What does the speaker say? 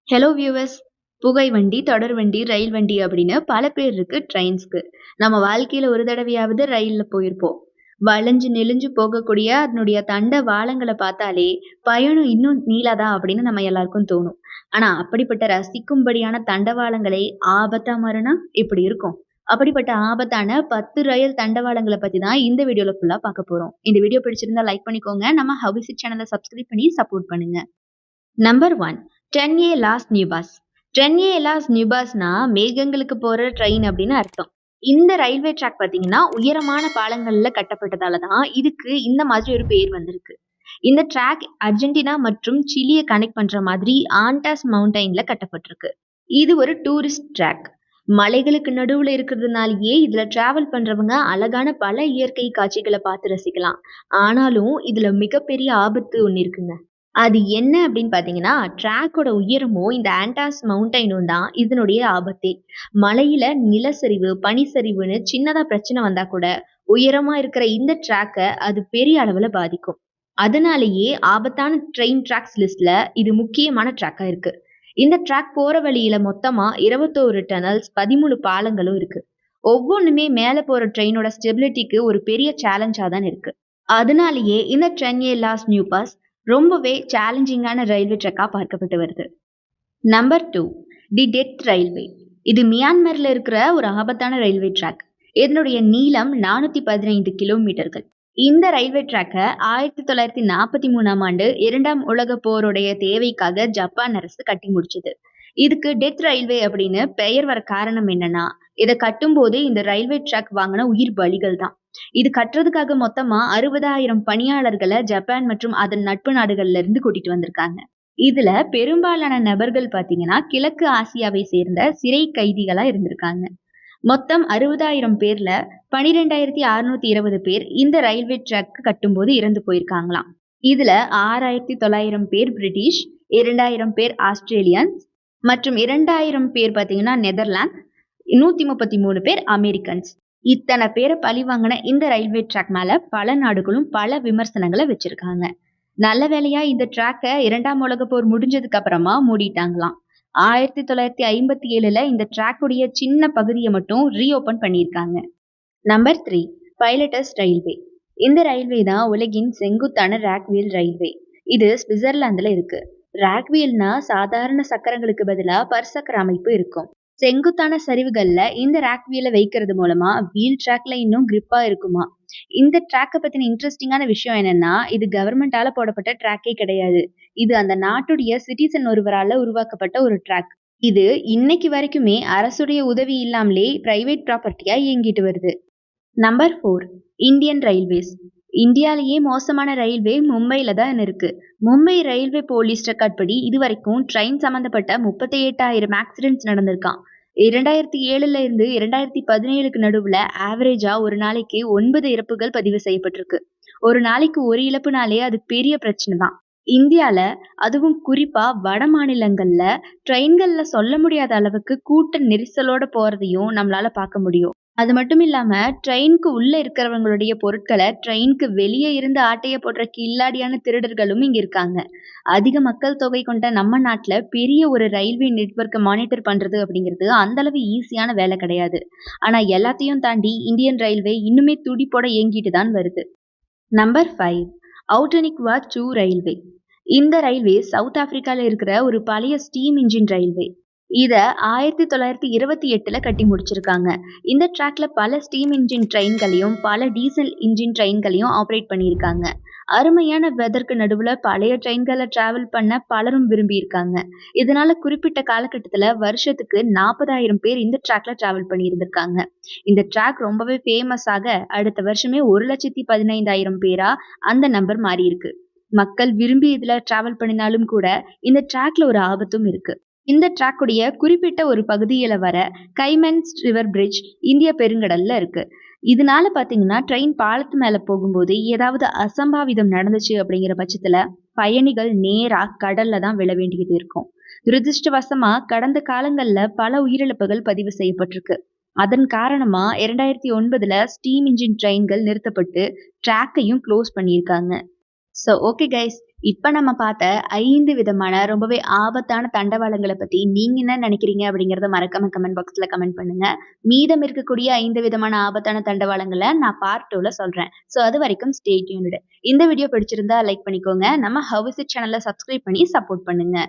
Hello viewers. புகை வண்டி, தொடர் வண்டி, ரயில் வண்டி அப்படின்னு பல பேர் இருக்கு ட்ரெயின்ஸ்க்கு. நம்ம வாழ்க்கையில ஒரு தடவையாவது ரயில்ல போயிருப்போம். வளைஞ்சு நெளிஞ்சு போகக்கூடிய அதனுடைய தண்ட வாளங்களை பார்த்தாலே பயணம் இன்னும் நீளாதா அப்படின்னு நம்ம எல்லாருக்கும் தோணும். ஆனா அப்படிப்பட்ட ரசிக்கும்படியான தண்டவாளங்களை ஆபத்தா மாறினா இப்படி இருக்கும். அப்படிப்பட்ட ஆபத்தான 10 ரயில் தண்டவாளங்களை பத்தி தான் இந்த வீடியோல ஃபுல்லா பார்க்க போறோம். இந்த வீடியோ பிடிச்சிருந்தா லைக் பண்ணிக்கோங்க. நம்ம ஹவிசிட் சேனலை சப்ஸ்கிரைப் பண்ணி சப்போர்ட் பண்ணுங்க. Number 1, 10A Las Nubes. 10A Las நியூபாஸ்னா மேகங்களுக்கு போற ட்ரெயின் அப்படின்னு அர்த்தம். இந்த ரயில்வே ட்ராக் பாத்தீங்கன்னா உயரமான பாலங்கள்ல கட்டப்பட்டதால தான் இதுக்கு இந்த மாதிரி ஒரு பேர் வந்திருக்கு. இந்த ட்ராக் அர்ஜென்டினா மற்றும் சிலியை கனெக்ட் பண்ற மாதிரி ஆண்டாஸ் மவுண்டைன்ல கட்டப்பட்டிருக்கு. இது ஒரு டூரிஸ்ட் ட்ராக். மலைகளுக்கு நடுவுல இருக்கிறதுனாலயே இதுல டிராவல் பண்றவங்க அழகான பல இயற்கை காட்சிகளை பார்த்து ரசிக்கலாம். ஆனாலும் இதுல மிகப்பெரிய ஆபத்து ஒண்ணு இருக்குங்க. அது என்ன அப்படின்னு பார்த்தீங்கன்னா, ட்ராக்கோட உயரமும் இந்த ஆண்டாஸ் மவுண்டைனும் தான் இதனுடைய ஆபத்தே. மலையில நிலச்சரிவு, பனிச்சரிவுன்னு சின்னதா பிரச்சனை வந்தா கூட, உயரமா இருக்கிற இந்த ட்ராக்க அது பெரிய அளவுல பாதிக்கும். அதனாலேயே ஆபத்தான ட்ரெயின் ட்ராக்ஸ் லிஸ்ட்ல இது முக்கியமான ட்ராக்கா இருக்கு. இந்த ட்ராக் போற வழியில மொத்தமா 21 டனல்ஸ், 13 பாலங்களும் இருக்கு. ஒவ்வொன்னுமே மேல போற ட்ரெயினோட ஸ்டெபிலிட்டிக்கு ஒரு பெரிய சேலஞ்சா தான் இருக்கு. அதனாலேயே இந்த 10A லாஸ் நியூபாஸ் ரொம்பவே சேலஞ்சிங்கான ரயில்வே ட்ராக்கா பார்க்கப்பட்டு வருது. நம்பர் 2, தி டெத் ரயில்வே. இது மியான்மர்ல இருக்கிற ஒரு ஆபத்தான ரயில்வே ட்ராக். இதனுடைய நீளம் 415 கிலோமீட்டர்கள். இந்த ரயில்வே ட்ராக்க 1943ஆம் ஆண்டு 2ஆம் உலக போருடைய தேவைக்காக ஜப்பான் அரசு கட்டி முடிச்சது. இதுக்கு டெத் ரயில்வே அப்படின்னு பெயர் வர காரணம் என்னன்னா, இதை கட்டும்போது இந்த ரயில்வே ட்ராக் வாங்கின உயிர் பலிகள் தான். இது கட்டுறதுக்காக மொத்தமா 60,000 பணியாளர்களை ஜப்பான் மற்றும் அதன் நட்பு நாடுகள்ல இருந்து கூட்டிட்டு வந்திருக்காங்க. இதுல பெரும்பாலான நபர்கள் பாத்தீங்கன்னா கிழக்கு ஆசியாவை சேர்ந்த சிறை கைதிகளா இருந்திருக்காங்க. மொத்தம் 60,000 பேர்ல 12,620 பேர் இந்த ரயில்வே ட்ராக் கட்டும்போது இறந்து போயிருக்காங்களாம். இதுல 6,900 பேர் பிரிட்டிஷ், 2,000 பேர் ஆஸ்திரேலியன்ஸ் மற்றும் 2,000 பேர் பாத்தீங்கன்னா நெதர்லாந்து, 133 பேர் அமெரிக்கன்ஸ். இத்தனை பேரை பழி வாங்கின இந்த ரயில்வே ட்ராக் மேல பல நாடுகளும் பல விமர்சனங்களை வச்சிருக்காங்க. நல்ல வேளையா இந்த ட்ராக்க 2ஆம் உலக போர் முடிஞ்சதுக்கு அப்புறமா மூடிட்டாங்களாம். 1957ல இந்த ட்ராக்குடைய சின்ன பகுதியை மட்டும் ரீஓபன் பண்ணியிருக்காங்க. Number 3, Pilatus railway. இந்த ரயில்வே தான் உலகின் செங்குத்தான ராக்வீல் ரயில்வே. இது சுவிட்சர்லாந்துல இருக்கு. ராக்வீல்னா சாதாரண சக்கரங்களுக்கு பதிலா பற்சக்கர அமைப்பு இருக்கும். செங்குத்தான சரிவுகள்ல இந்த ராக் வீலை வைக்கிறது மூலமா வீல் ட்ராக்ல இன்னும் கிரிப்பா இருக்குமா. இந்த ட்ராக்கை பத்தின இன்ட்ரெஸ்டிங்கான விஷயம் என்னன்னா, இது கவர்மெண்டால போடப்பட்ட ட்ராக்கே கிடையாது. இது அந்த நாட்டுடைய சிட்டிசன் ஒருவரால உருவாக்கப்பட்ட ஒரு ட்ராக். இது இன்னைக்கு வரைக்குமே அரசுடைய உதவி இல்லாமலே பிரைவேட் ப்ராப்பர்ட்டியா இயங்கிட்டு வருது. Number 4, Indian railways. இந்தியாலேயே மோசமான ரயில்வே மும்பைல தான் இருக்கு. மும்பை ரயில்வே போலீஸ் ரெக்கார்ட் படி இதுவரைக்கும் ட்ரெயின் சம்பந்தப்பட்ட 38,000 ஆக்சிடென்ட்ஸ் நடந்திருக்கான். 2007ல இருந்து 2017க்கு நடுவுல ஆவரேஜா ஒரு நாளைக்கு 9 இறப்புகள் பதிவு செய்யப்பட்டிருக்கு. ஒரு நாளைக்கு ஒரு இழப்புனாலே அது பெரிய பிரச்சனை தான். இந்தியால அதுவும் குறிப்பா வட மாநிலங்கள்ல ட்ரெயின்கள்ல சொல்ல முடியாத அளவுக்கு கூட்ட நெரிசலோட போறதையும் நம்மளால பார்க்க முடியும். அது மட்டும் இல்லாம ட்ரெயினுக்கு உள்ள இருக்கிறவங்களுடைய பொருட்களை ட்ரெயினுக்கு வெளியே இருந்து ஆட்டைய போடுற கில்லாடியான திருடர்களும் இங்க இருக்காங்க. அதிக மக்கள் தொகை கொண்ட நம்ம நாட்டுல பெரிய ஒரு ரயில்வே நெட்வொர்க்கை மானிட்டர் பண்றது அப்படிங்கிறது அந்த அளவு ஈஸியான வேலை கிடையாது. ஆனா எல்லாத்தையும் தாண்டி இந்தியன் ரயில்வே இன்னுமே துடிப்போட இயங்கிட்டு தான் வருது. Number 5, அவுட்டனிக்வா 2 railway. இந்த ரயில்வே சவுத் ஆப்பிரிக்கால இருக்கிற ஒரு பழைய ஸ்டீம் இன்ஜின் ரயில்வே. இத 1928ல கட்டி முடிச்சிருக்காங்க. இந்த ட்ராக்ல பல ஸ்டீம் இன்ஜின் ட்ரெயின்களையும் பல டீசல் இன்ஜின் ட்ரெயின்களையும் ஆப்ரேட் பண்ணியிருக்காங்க. அருமையான வெதருக்கு நடுவுல பழைய ட்ரெயின்களை டிராவல் பண்ண பலரும் விரும்பி இருக்காங்க. இதனால குறிப்பிட்ட காலகட்டத்துல வருஷத்துக்கு 40,000 பேர் இந்த ட்ராக்ல டிராவல் பண்ணி இருந்திருக்காங்க. இந்த ட்ராக் ரொம்பவே ஃபேமஸ் ஆக அடுத்த வருஷமே 1,15,000 பேரா அந்த நம்பர் மாறி இருக்கு. மக்கள் விரும்பி இதுல டிராவல் பண்ணினாலும் கூட இந்த ட்ராக்ல ஒரு ஆபத்தும் இருக்கு. இந்த ட்ராக்குடைய குறிப்பிட்ட ஒரு பகுதியில வர கைமன்ஸ் ரிவர் பிரிட்ஜ் இந்திய பெருங்கடல்ல இருக்கு. இதனால பாத்தீங்கன்னா ட்ரெயின் பாலத்து மேல போகும்போது ஏதாவது அசம்பாவிதம் நடந்துச்சு அப்படிங்கிற பட்சத்துல பயணிகள் நேரா கடல்ல தான் விழ வேண்டியது இருக்கும். துரதிருஷ்டவசமா கடந்த காலங்கள்ல பல உயிரிழப்புகள் பதிவு செய்யப்பட்டிருக்கு. அதன் காரணமா 2009ல ஸ்டீம் இன்ஜின் ட்ரெயின்கள் நிறுத்தப்பட்டு ட்ராக்கையும் க்ளோஸ் பண்ணியிருக்காங்க. ஸோ ஓகே கைஸ், இப்ப நம்ம பார்த்த 5 விதமான ரொம்பவே ஆபத்தான தண்டவாளங்கள பத்தி நீங்க என்ன நினைக்கிறீங்க அப்படிங்கிறத மறக்காம கமெண்ட் பாக்ஸ்ல கமெண்ட் பண்ணுங்க. மீதம் இருக்கக்கூடிய 5 விதமான ஆபத்தான தண்டவாளங்கள நான் பார்ட் 2ல சொல்றேன். ஸோ அது வரைக்கும் ஸ்டே டியூன்டு. இந்த வீடியோ பிடிச்சிருந்தா லைக் பண்ணிக்கோங்க. நம்ம ஹவ் இஸ் இட் சேனல சப்ஸ்கிரைப் பண்ணி சப்போர்ட் பண்ணுங்க.